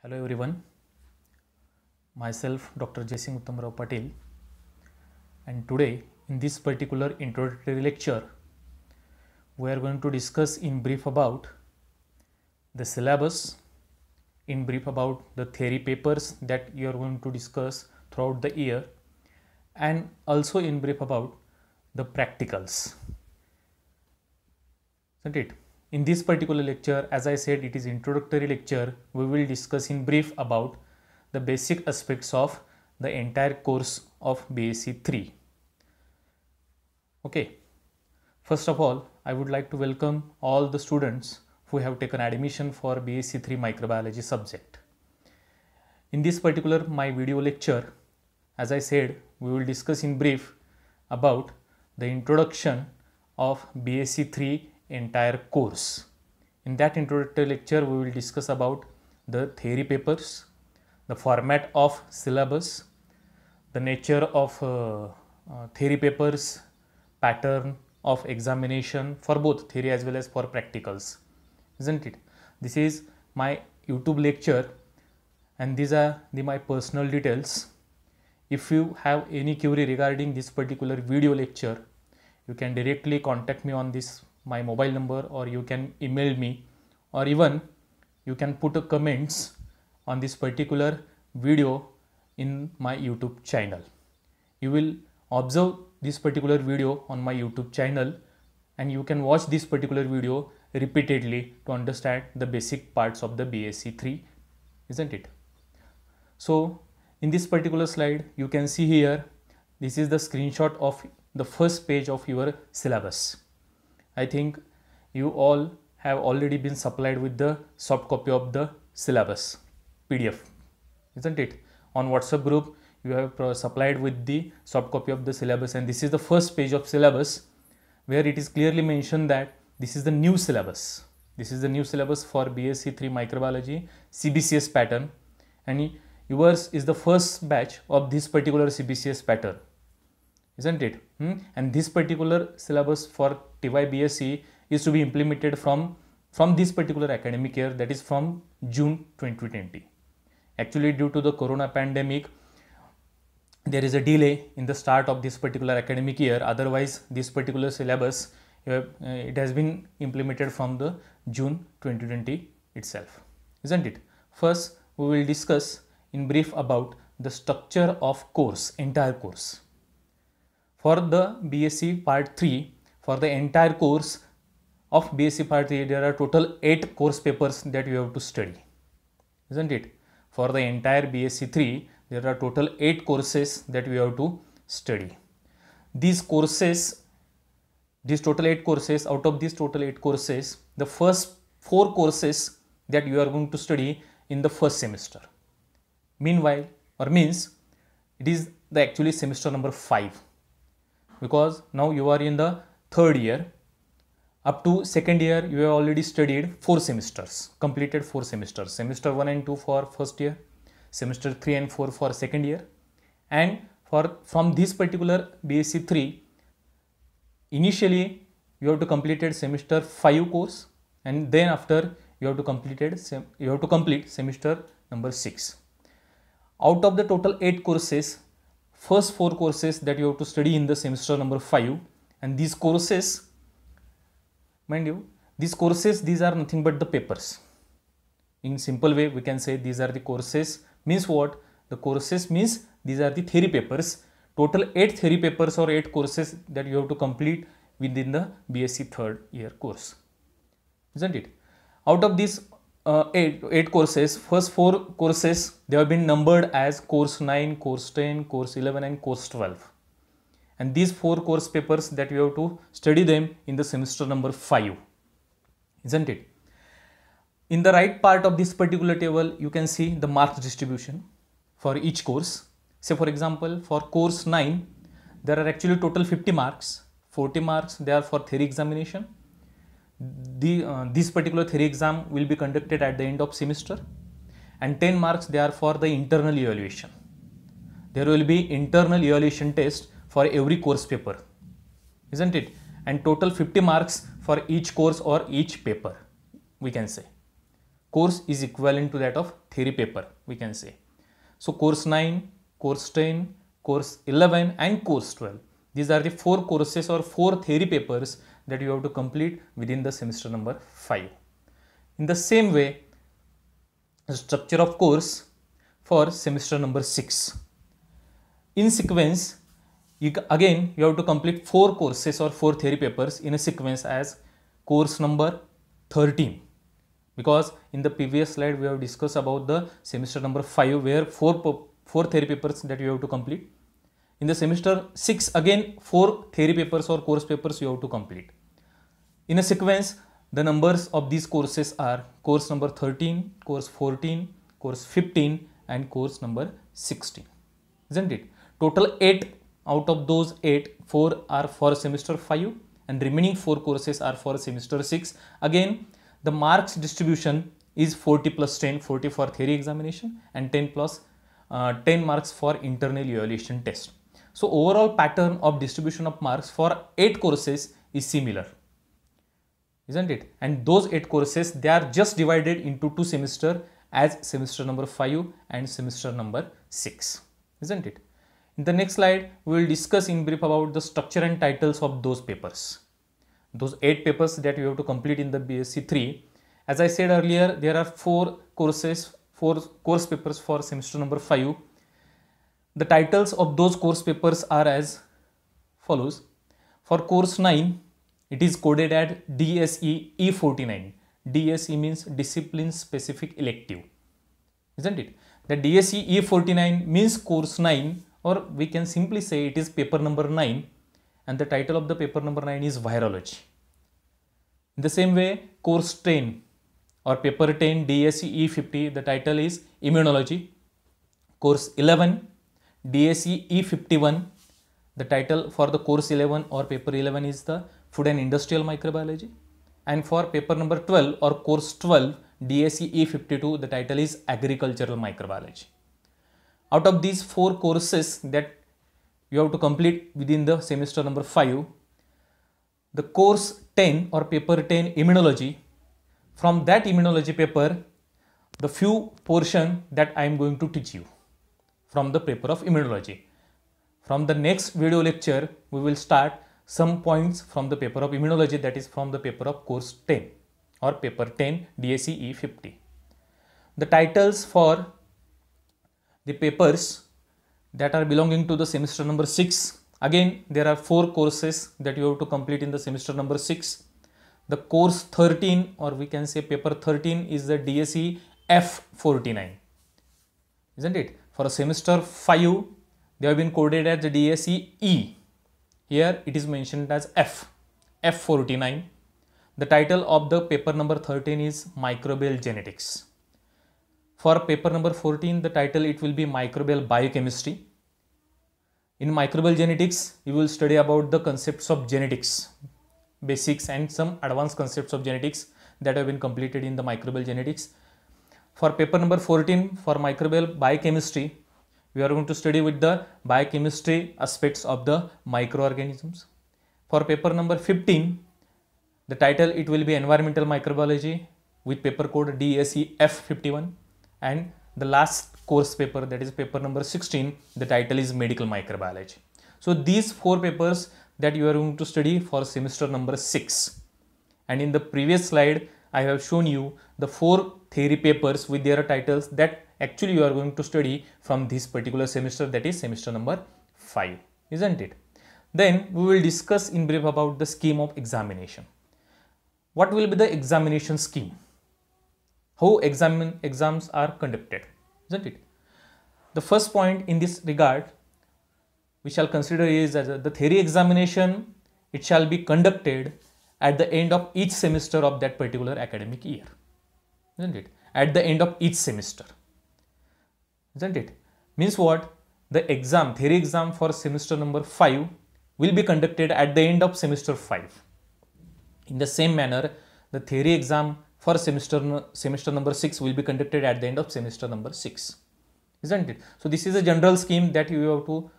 Hello everyone, myself Dr. Jaisingh Uttamrao Patil, and today in this particular introductory lecture we are going to discuss in brief about the syllabus, in brief about the theory papers that you are going to discuss throughout the year, and also in brief about the practicals. Isn't it? In this particular lecture, as I said, it is introductory lecture. We will discuss in brief about the basic aspects of the entire course of BSc 3. Okay. First of all, I would like to welcome all the students who have taken admission for BSc 3 microbiology subject. In this particular my video lecture, as I said, we will discuss in brief about the introduction of BSc 3 entire course. In that introductory lecture, we will discuss about the theory papers, the format of syllabus, the nature of theory papers, pattern of examination for both theory as well as for practicals, isn't it? This is my YouTube lecture and these are my personal details. If you have any query regarding this particular video lecture, you can directly contact me on this my mobile number, or you can email me, or even you can put a comments on this particular video in my YouTube channel. You will observe this particular video on my YouTube channel and you can watch this particular video repeatedly to understand the basic parts of the BSc 3, isn't it? So in this particular slide you can see here, this is the screenshot of the first page of your syllabus. I think you all have already been supplied with the soft copy of the syllabus PDF, isn't it? On WhatsApp group you have supplied with the soft copy of the syllabus, and this is the first page of syllabus where it is clearly mentioned that this is the new syllabus. This is the new syllabus for BSc 3 microbiology CBCS pattern, and yours is the first batch of this particular CBCS pattern, isn't it? And this particular syllabus for TY BSc is to be implemented from this particular academic year, that is from June 2020. Actually, due to the corona pandemic, there is a delay in the start of this particular academic year. Otherwise, this particular syllabus it has been implemented from the June 2020 itself, isn't it? First, we will discuss in brief about the structure of course, entire course. For the BSc Part 3, for the entire course of BSc Part 3, there are total 8 course papers that you have to study, isn't it? For the entire BSc 3, there are total 8 courses that we have to study. These courses, these total 8 courses, out of these total 8 courses, the first 4 courses that you are going to study in the first semester. Meanwhile, or means, it is the actually semester number 5. Because now you are in the third year. Up to second year you have already studied 4 semesters, completed 4 semesters, semester 1 and 2 for first year, semester 3 and 4 for second year, and from this particular BSc 3, initially you have to completed semester 5 course, and then after you have to complete semester number 6. Out of the total 8 courses, first 4 courses that you have to study in the semester number 5, and these courses, mind you, these are nothing but the papers. In simple way we can say these are the courses. Means what? The courses means these are the theory papers. Total 8 theory papers or 8 courses that you have to complete within the BSc third year course, isn't it? Out of these 8 courses, first 4 courses, they have been numbered as course 9, course 10, course 11 and course 12. And these 4 course papers that you have to study them in the semester number 5, isn't it? In the right part of this particular table, you can see the marks distribution for each course. Say for example, for course 9, there are actually total 50 marks, 40 marks they are for theory examination. This particular theory exam will be conducted at the end of semester, and 10 marks they are for the internal evaluation. There will be internal evaluation test for every course paper, isn't it? And total 50 marks for each course or each paper, we can say. course is equivalent to that of theory paper, we can say. So course 9, course 10, course 11 and course 12. These are the 4 courses or 4 theory papers that you have to complete within the semester number 5. In the same way, the structure of course for semester number 6. In sequence, again you have to complete 4 courses or 4 theory papers in a sequence as course number 13. Because in the previous slide we have discussed about the semester number 5 where 4 theory papers that you have to complete. In the semester 6 again 4 theory papers or course papers you have to complete. In a sequence, the numbers of these courses are course number 13, course 14, course 15 and course number 16. Isn't it? Total 8. Out of those 8, 4 are for semester 5 and remaining 4 courses are for semester 6. Again, the marks distribution is 40 plus 10, 40 for theory examination and 10 plus 10 marks for internal evaluation test. So overall pattern of distribution of marks for 8 courses is similar, isn't it? And those 8 courses, they are just divided into 2 semesters as semester number 5 and semester number 6, isn't it? In the next slide, we will discuss in brief about the structure and titles of those papers. Those 8 papers that you have to complete in the BSc 3. As I said earlier, there are 4 courses, 4 course papers for semester number 5. The titles of those course papers are as follows. For course 9, it is coded as DSE E49. DSE means Discipline Specific Elective, isn't it? The DSE E49 means course 9, or we can simply say it is paper number 9, and the title of the paper number 9 is Virology. In the same way, course 10 or paper 10 DSE E50, the title is Immunology. Course 11 DSE E51, the title for the course 11 or paper 11 is the Food and Industrial Microbiology. And for paper number 12 or course 12 DSE E52, the title is Agricultural Microbiology. Out of these 4 courses that you have to complete within the semester number 5, the course 10 or paper 10 Immunology, from that immunology paper, the few portion that I am going to teach you from the paper of immunology. From the next video lecture, we will start some points from the paper of immunology, that is from the paper of course 10 or paper 10 DSE E50. The titles for the papers that are belonging to the semester number 6. Again, there are 4 courses that you have to complete in the semester number 6. The course 13 or we can say paper 13 is the DSE F49, isn't it? For a semester 5, they have been coded as the DSE E. Here it is mentioned as F49. The title of the paper number 13 is Microbial Genetics. For paper number 14, the title it will be Microbial Biochemistry. In microbial genetics, you will study about the concepts of genetics, basics and some advanced concepts of genetics that have been completed in the microbial genetics. For paper number 14, for microbial biochemistry, we are going to study with the biochemistry aspects of the microorganisms. For paper number 15, the title it will be Environmental Microbiology with paper code DSE F51, and the last course paper, that is paper number 16, the title is Medical Microbiology. So these 4 papers that you are going to study for semester number 6. And in the previous slide, I have shown you the 4 theory papers with their titles that actually you are going to study from this particular semester, that is semester number 5, isn't it? Then we will discuss in brief about the scheme of examination. What will be the examination scheme? How exams are conducted, isn't it? The first point in this regard we shall consider is that the theory examination, it shall be conducted at the end of each semester of that particular academic year, isn't it? At the end of each semester, isn't it? Means what? The exam, theory exam for semester number 5 will be conducted at the end of semester 5. In the same manner, the theory exam for semester number 6 will be conducted at the end of semester number 6, isn't it? So this is a general scheme that you have to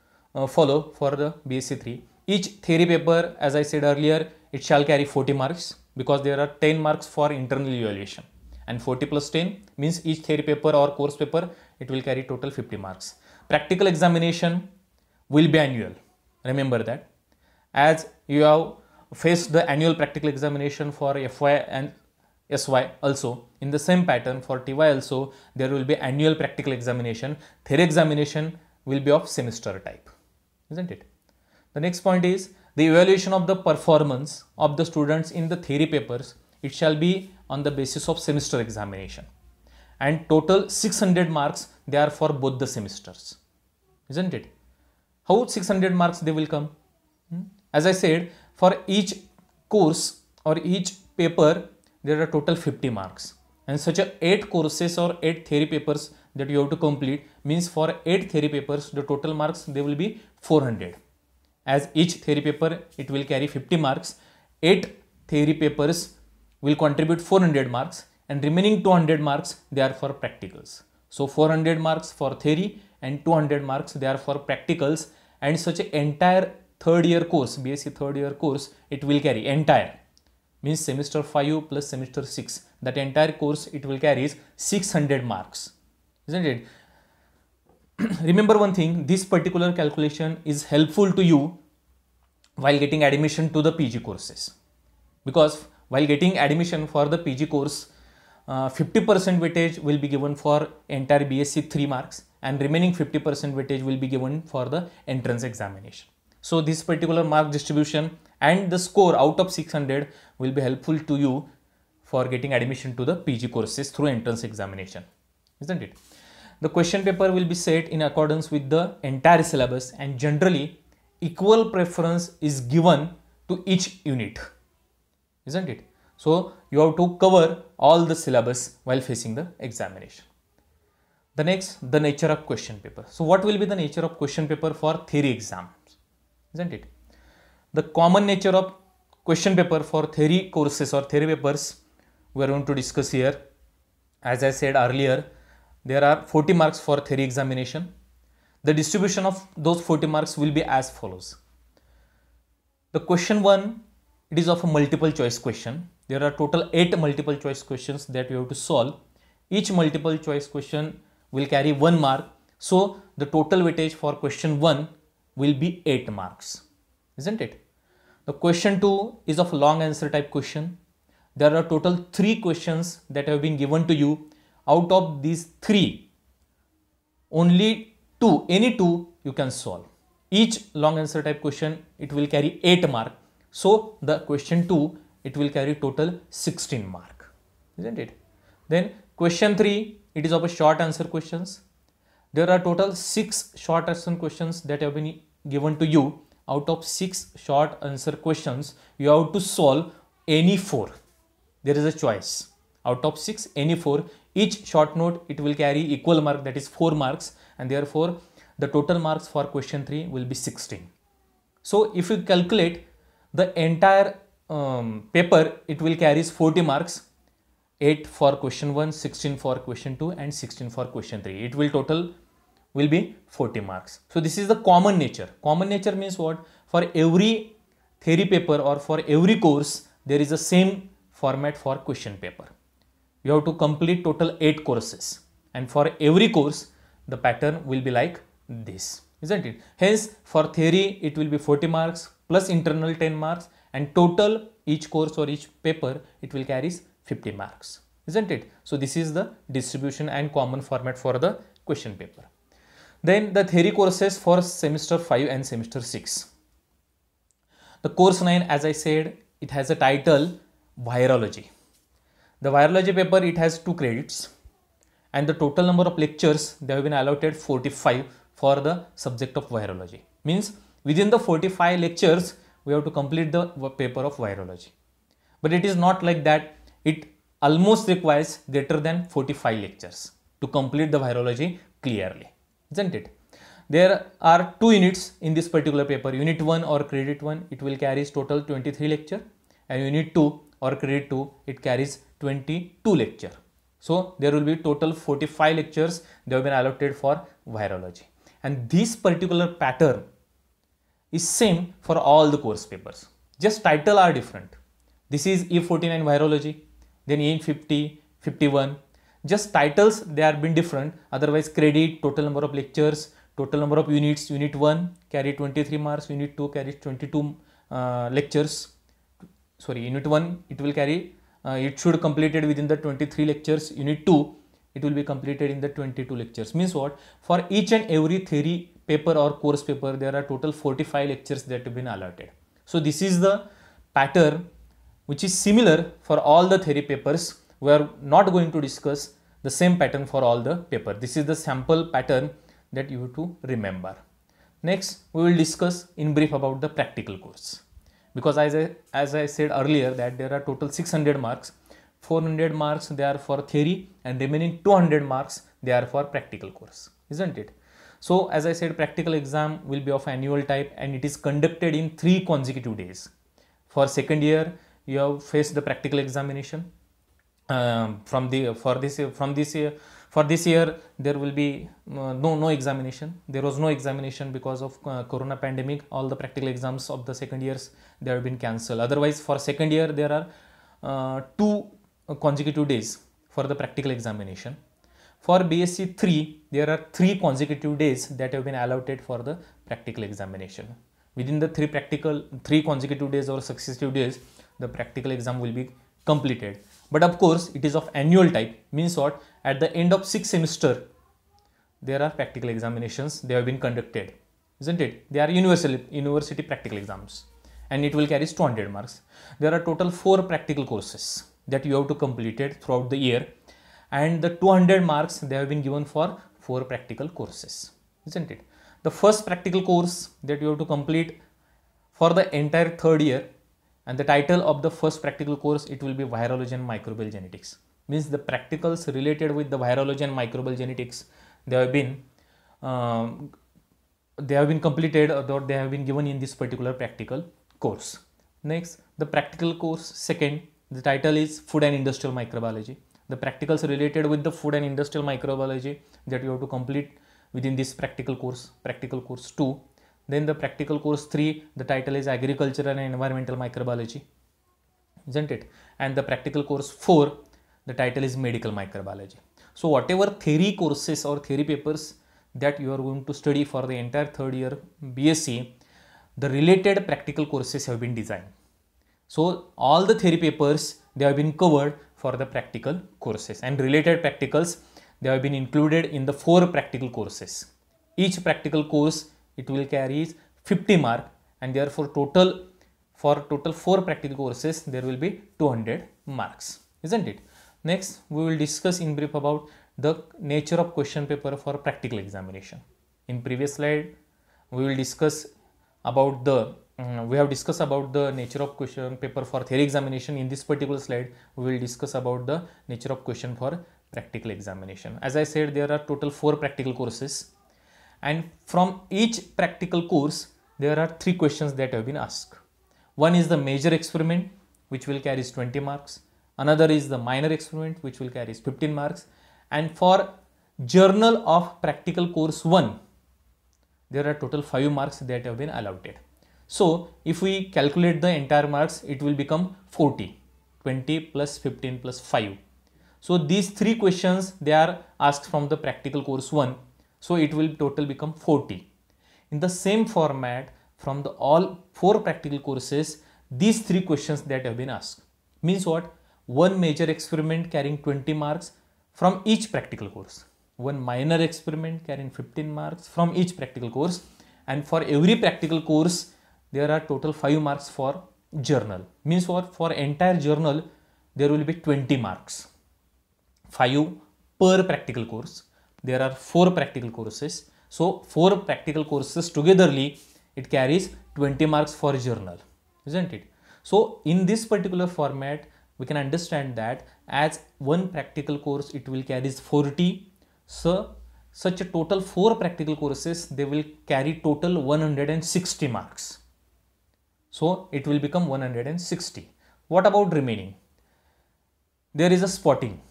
follow for the BSc 3. Each theory paper, as I said earlier, it shall carry 40 marks because there are 10 marks for internal evaluation and 40 plus 10 means each theory paper or course paper, it will carry total 50 marks. Practical examination will be annual. Remember that. As you have faced the annual practical examination for FY and SY also, in the same pattern for TY also, there will be annual practical examination. Theory examination will be of semester type, isn't it? The next point is the evaluation of the performance of the students in the theory papers. It shall be on the basis of semester examination, and total 600 marks they are for both the semesters, isn't it? How 600 marks they will come? As I said, for each course or each paper there are total 50 marks, and such a 8 courses or 8 theory papers that you have to complete means for 8 theory papers the total marks they will be 400. As each theory paper it will carry 50 marks, 8 theory papers will contribute 400 marks, and remaining 200 marks they are for practicals. So 400 marks for theory and 200 marks they are for practicals, and such an entire third year course, BSc third year course, it will carry entire, means semester 5 plus semester 6, that entire course it will carry 600 marks, isn't it? Remember one thing, this particular calculation is helpful to you while getting admission to the PG courses, because while getting admission for the PG course, 50% weightage will be given for entire BSc 3 marks, and remaining 50% weightage will be given for the entrance examination. So this particular mark distribution and the score out of 600 will be helpful to you for getting admission to the PG courses through entrance examination, isn't it? The question paper will be set in accordance with the entire syllabus, and generally equal preference is given to each unit, isn't it? So you have to cover all the syllabus while facing the examination. The next, the nature of question paper. So what will be the nature of question paper for theory exams, isn't it? The common nature of question paper for theory courses or theory papers we are going to discuss here. As I said earlier, there are 40 marks for theory examination. The distribution of those 40 marks will be as follows. The question 1, it is of a multiple choice question. There are total 8 multiple choice questions that you have to solve. Each multiple choice question will carry 1 mark. So the total weightage for question 1 will be 8 marks, isn't it? The question 2 is of long answer type question. There are total 3 questions that have been given to you. Out of these 3, only 2, any 2 you can solve. Each long answer type question, it will carry 8 mark. So the question 2, it will carry total 16 mark, isn't it? Then question 3, it is of a short answer questions. There are total 6 short answer questions that have been given to you. Out of 6 short answer questions, you have to solve any 4. There is a choice. Out of 6, any 4. Each short note, it will carry equal mark, that is 4 marks, and therefore the total marks for question 3 will be 16. So if you calculate the entire paper, it will carry 40 marks, 8 for question 1, 16 for question 2, and 16 for question 3. It will total will be 40 marks. So this is the common nature. Common nature means what? For every theory paper or for every course, there is the same format for question paper. You have to complete total 8 courses, and for every course the pattern will be like this, isn't it? Hence for theory it will be 40 marks plus internal 10 marks, and total each course or each paper it will carry 50 marks, isn't it? So this is the distribution and common format for the question paper. Then the theory courses for semester 5 and semester 6. The course 9, as I said, it has a title Virology. The virology paper, it has 2 credits, and the total number of lectures, they have been allotted 45 for the subject of virology. Means within the 45 lectures, we have to complete the paper of virology. But it is not like that. It almost requires greater than 45 lectures to complete the virology clearly, isn't it? There are 2 units in this particular paper. Unit 1 or credit 1, it will carry total 23 lecture, and unit 2 or credit 2, it carries 22 lecture. So there will be total 45 lectures they have been allocated for virology, and this particular pattern is same for all the course papers, just title are different. This is E49 virology, then E50, 51. Just titles, they are been different. Otherwise, credit, total number of lectures, total number of units. Unit 1 carry 23 marks. Unit 2 carries 22 lectures. Sorry, Unit 1 it will carry, it should completed within the 23 lectures. Unit 2 it will be completed in the 22 lectures. Means what? For each and every theory paper or course paper, there are total 45 lectures that have been allotted. So this is the pattern which is similar for all the theory papers. We are not going to discuss the same pattern for all the paper. This is the sample pattern that you have to remember. Next, we will discuss in brief about the practical course. Because as I said earlier that there are total 600 marks, 400 marks they are for theory and remaining 200 marks they are for practical course, isn't it? So as I said, practical exam will be of annual type and it is conducted in 3 consecutive days. For second year, you have faced the practical examination. For this year there will be no examination. There was no examination because of corona pandemic. All the practical exams of the second years, they have been cancelled. Otherwise, for second year there are 2 consecutive days for the practical examination. For BSc 3, there are 3 consecutive days that have been allotted for the practical examination. Within the 3 consecutive days or successive days, the practical exam will be completed. But of course, it is of annual type. Means what? At the end of 6th semester, there are practical examinations. They have been conducted, isn't it? They are university practical exams, and it will carry 200 marks. There are total 4 practical courses that you have to complete it throughout the year, and the 200 marks they have been given for 4 practical courses, isn't it? The first practical course that you have to complete for the entire third year, and the title of the first practical course, it will be virology and microbial genetics. Means the practicals related with the virology and microbial genetics, they have been completed, or they have been given in this particular practical course. Next, the practical course second, the title is food and industrial microbiology. The practicals related with the food and industrial microbiology that you have to complete within this practical course 2. Then the practical course 3, the title is agricultural and environmental microbiology, isn't it? And the practical course 4, the title is medical microbiology. So whatever theory courses or theory papers that you are going to study for the entire third year BSc, the related practical courses have been designed. So all the theory papers, they have been covered for the practical courses, and related practicals, they have been included in the 4 practical courses. Each practical course, it will carry 50 mark, and therefore for total 4 practical courses there will be 200 marks, isn't it? Next, we will discuss in brief about the nature of question paper for practical examination. In previous slide, we will discuss about we have discussed about the nature of question paper for theory examination. In this particular slide, we will discuss about the nature of question for practical examination. As I said, there are total 4 practical courses, and from each practical course there are 3 questions that have been asked. One is the major experiment, which will carry 20 marks. Another is the minor experiment, which will carry 15 marks. And for journal of practical course 1, there are total 5 marks that have been allotted. So if we calculate the entire marks, it will become 40. 20 plus 15 plus 5. So these 3 questions, they are asked from the practical course 1. So it will total become 40. In the same format, from the all 4 practical courses, these 3 questions that have been asked. Means what? One major experiment carrying 20 marks from each practical course. One minor experiment carrying 15 marks from each practical course. And for every practical course, there are total 5 marks for journal. Means what? For entire journal, there will be 20 marks. 5 per practical course. There are 4 practical courses. So 4 practical courses togetherly, it carries 20 marks for journal, isn't it? So in this particular format, we can understand that as one practical course, it will carry 40. So such a total 4 practical courses, they will carry total 160 marks. So it will become 160. What about remaining? There is a spotting.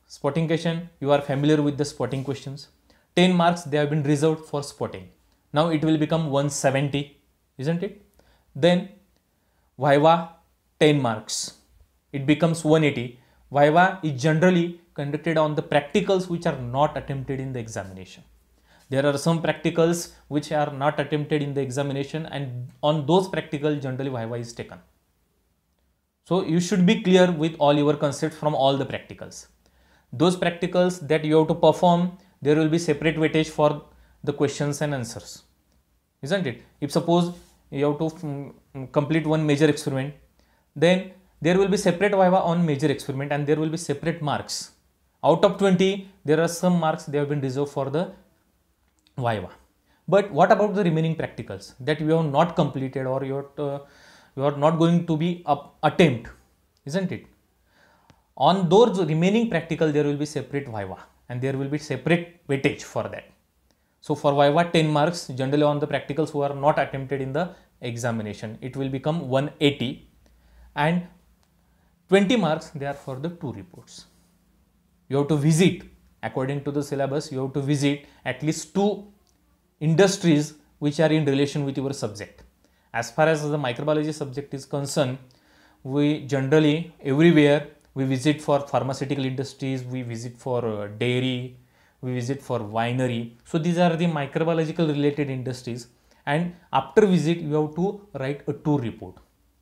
Spotting question, you are familiar with the spotting questions. 10 marks, they have been reserved for spotting. Now it will become 170, isn't it? Then Viva, 10 marks. It becomes 180. Viva is generally conducted on the practicals which are not attempted in the examination. There are some practicals which are not attempted in the examination, and on those practicals generally Viva is taken. So you should be clear with all your concepts from all the practicals. Those practicals that you have to perform, there will be separate weightage for the questions and answers, isn't it? If suppose you have to complete one major experiment, then there will be separate Viva on major experiment and there will be separate marks. Out of 20, there are some marks they have been reserved for the Viva. But what about the remaining practicals that you have not completed or you are not going to be attempt, isn't it? On those remaining practical, there will be separate Viva and there will be separate weightage for that. So for Viva 10 marks, generally on the practicals who are not attempted in the examination, it will become 180, and 20 marks they are for the 2 reports. You have to visit, according to the syllabus, you have to visit at least 2 industries which are in relation with your subject. As far as the microbiology subject is concerned, we generally everywhere we visit for pharmaceutical industries, we visit for dairy, we visit for winery. So these are the microbiological related industries, and after visit you have to write a 2 report,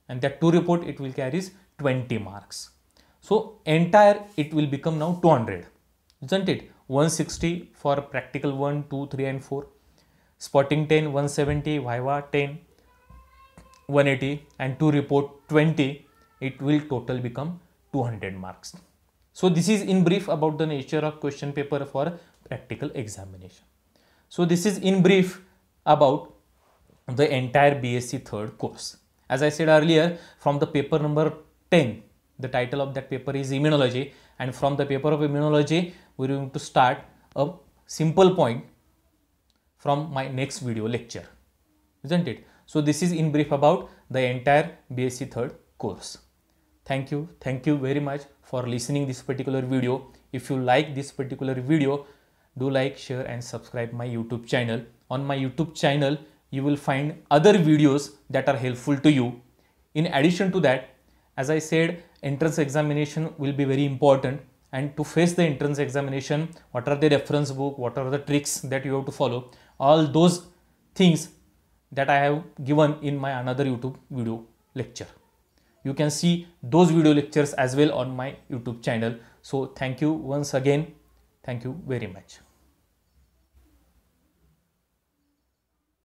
and that 2 report it will carries 20 marks. So entire it will become now 200, isn't it? 160 for practical 1, 2, 3 and 4, spotting 10, 170, Viva 10, 180 and 2 report 20, it will total become 200 marks. So this is in brief about the nature of question paper for practical examination. So this is in brief about the entire BSc third course. As I said earlier, from the paper number 10, the title of that paper is immunology, and from the paper of immunology we are going to start a simple point from my next video lecture, isn't it? So this is in brief about the entire BSc third course. Thank you very much for listening this particular video. If you like this particular video, do like, share and subscribe my YouTube channel. On my YouTube channel, you will find other videos that are helpful to you. In addition to that, as I said, entrance examination will be very important, and to face the entrance examination, what are the reference book, what are the tricks that you have to follow, all those things that I have given in my another YouTube video lecture. You can see those video lectures as well on my YouTube channel. So thank you once again. Thank you very much.